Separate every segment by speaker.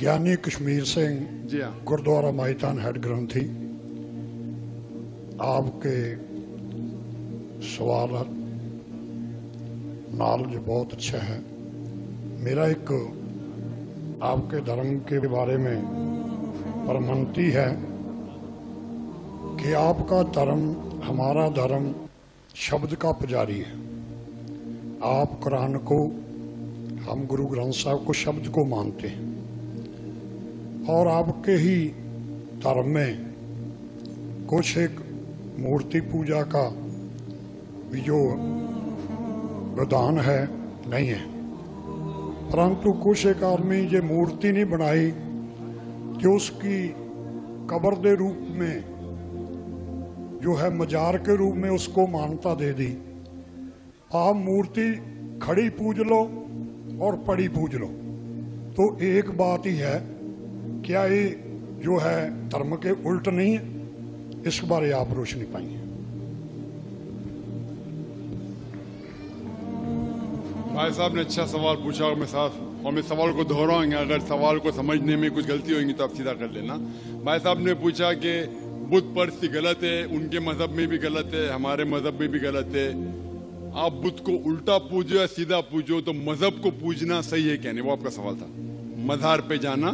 Speaker 1: ਗਿਆਨੀ कश्मीर सिंह
Speaker 2: जी हाँ।
Speaker 1: गुरुद्वारा माहितान हेड ग्रंथी, आपके सवाल नॉलेज बहुत अच्छा है। मेरा एक आपके धर्म के बारे में परमंती है कि आपका धर्म हमारा धर्म शब्द का पुजारी है। आप कुरान को, हम गुरु ग्रंथ साहब को शब्द को मानते हैं और आपके ही धर्म में कुछ एक मूर्ति पूजा का भी जो विधान है नहीं है, परंतु कुछ एक आदमी ये मूर्ति नहीं बनाई कि उसकी कब्र के रूप में जो है मजार के रूप में उसको मान्यता दे दी। आप मूर्ति खड़ी पूज लो और पड़ी पूज लो, तो एक बात ही है, क्या ये जो है धर्म के उल्ट नहीं है? इस बारे आप रोशनी पाइए।
Speaker 2: भाई साहब ने अच्छा सवाल पूछा और मैं सवाल को दोहराएंगे। अगर सवाल को समझने में कुछ गलती होगी तो आप सीधा कर लेना। भाई साहब ने पूछा कि बुत परस्ती गलत है, उनके मजहब में भी गलत है, हमारे मजहब में भी गलत है। आप बुत को उल्टा पूजो या सीधा पूजो, तो मजहब को पूजना सही है क्या नहीं, वो आपका सवाल था। मज़ार पे जाना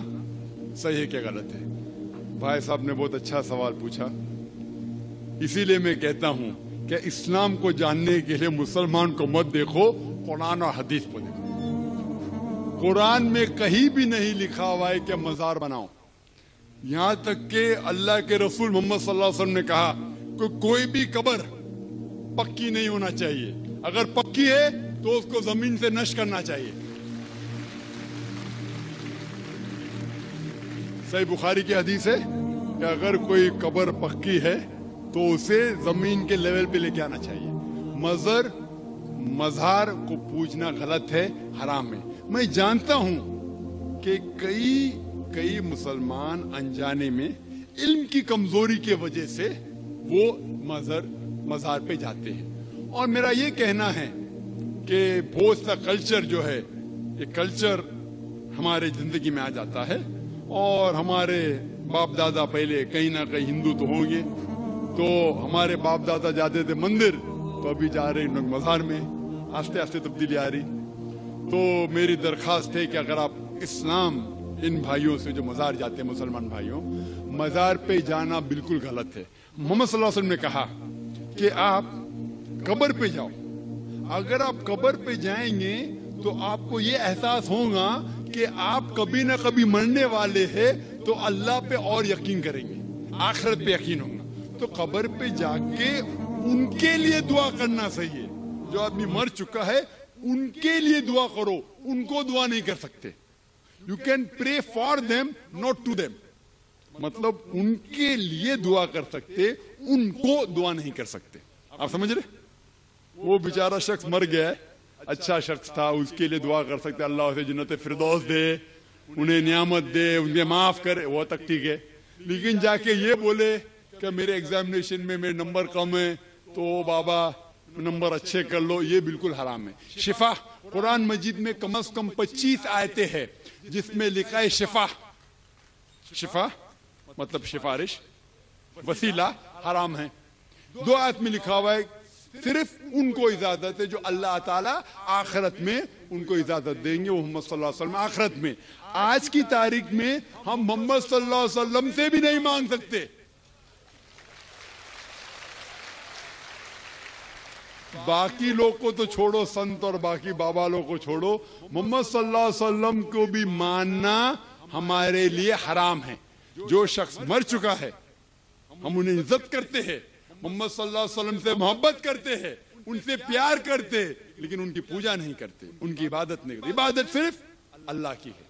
Speaker 2: सही है क्या गलत है? भाई साहब ने बहुत अच्छा सवाल पूछा। इसीलिए मैं कहता हूं कि इस्लाम को जानने के लिए मुसलमान को मत देखो, कुरान और हदीस को देखो। कुरान में कहीं भी नहीं लिखा हुआ है कि मज़ार बनाओ। यहां तक कि अल्लाह के रसूल मोहम्मद सल्लल्लाहु अलैहि वसल्लम ने कहा कि कोई भी कब्र पक्की नहीं होना चाहिए, अगर पक्की है तो उसको जमीन से नष्ट करना चाहिए। सही बुखारी की हदीस है कि अगर कोई कब्र पक्की है तो उसे जमीन के लेवल पे लेके आना चाहिए। मज़ार को पूजना गलत है, हराम है। मैं जानता हूं कि कई मुसलमान अनजाने में इल्म की कमजोरी की वजह से वो मज़ार पे जाते हैं। और मेरा ये कहना है कि बहुत सा कल्चर जो है, ये कल्चर हमारे जिंदगी में आ जाता है और हमारे बाप दादा पहले कहीं ना कहीं हिंदू तो होंगे, तो हमारे बाप दादा जाते थे मंदिर, तो अभी जा रहे लोग मज़ार में। आस्ते आस्ते तब्दीली आ रही। तो मेरी दरखास्त है कि अगर आप इस्लाम, इन भाइयों से जो मज़ार जाते हैं, मुसलमान भाइयों, मज़ार पे जाना बिल्कुल गलत है। मोहम्मद सल्लल्लाहु अलैहि वसल्लम ने कहा कि आप कब्र पे जाओ। अगर आप कब्र पे जाएंगे तो आपको ये एहसास होगा कि आप कभी ना कभी मरने वाले हैं, तो अल्लाह पे और यकीन करेंगे, आखिरत पे यकीन होगा। तो कब्र पे जाके उनके लिए दुआ करना सही है। जो आदमी मर चुका है उनके लिए दुआ करो, उनको दुआ नहीं कर सकते। You can pray for them not to them, मतलब उनके लिए दुआ कर सकते, उनको दुआ नहीं कर सकते। आप समझ रहे? वो बेचारा शख्स मर गया है, अच्छा शख्स था, उसके लिए दुआ कर सकते, अल्लाह उसे जन्नत फिरदौस दे, उन्हें नियामत दे, उन्हें माफ करे, वो तक ठीक है। लेकिन जाके ये बोले कि मेरे एग्जामिनेशन में मेरे नंबर कम है, तो बाबा नंबर अच्छे कर लो, ये बिल्कुल हराम है। शिफा, कुरान मजीद में कम से कम 25 आयतें हैं जिसमें लिखा है शिफा मतलब सिफारिश, वसीला हराम है। 2 आयत में लिखा हुआ है सिर्फ उनको इजाजत है जो अल्लाह ताला आखिरत में उनको इजाजत देंगे, वो मोहम्मद सल्लल्लाहु अलैहि वसल्लम आखिरत में। आज की तारीख में हम मोहम्मद सल्लल्लाहु अलैहि वसल्लम से भी नहीं मांग सकते। बाकी लोग को तो छोड़ो, संत और बाकी बाबा लोग को छोड़ो, मोहम्मद सल्लल्लाहु अलैहि वसल्लम को भी मानना हमारे लिए हराम है। जो शख्स मर चुका है हम उन्हें इज्जत करते हैं, मोहम्मद सल्लल्लाहु अलैहि वसल्लम से मोहब्बत करते हैं, उनसे प्यार करते हैं, लेकिन उनकी पूजा नहीं करते, उनकी इबादत नहीं करते। इबादत सिर्फ अल्लाह की है।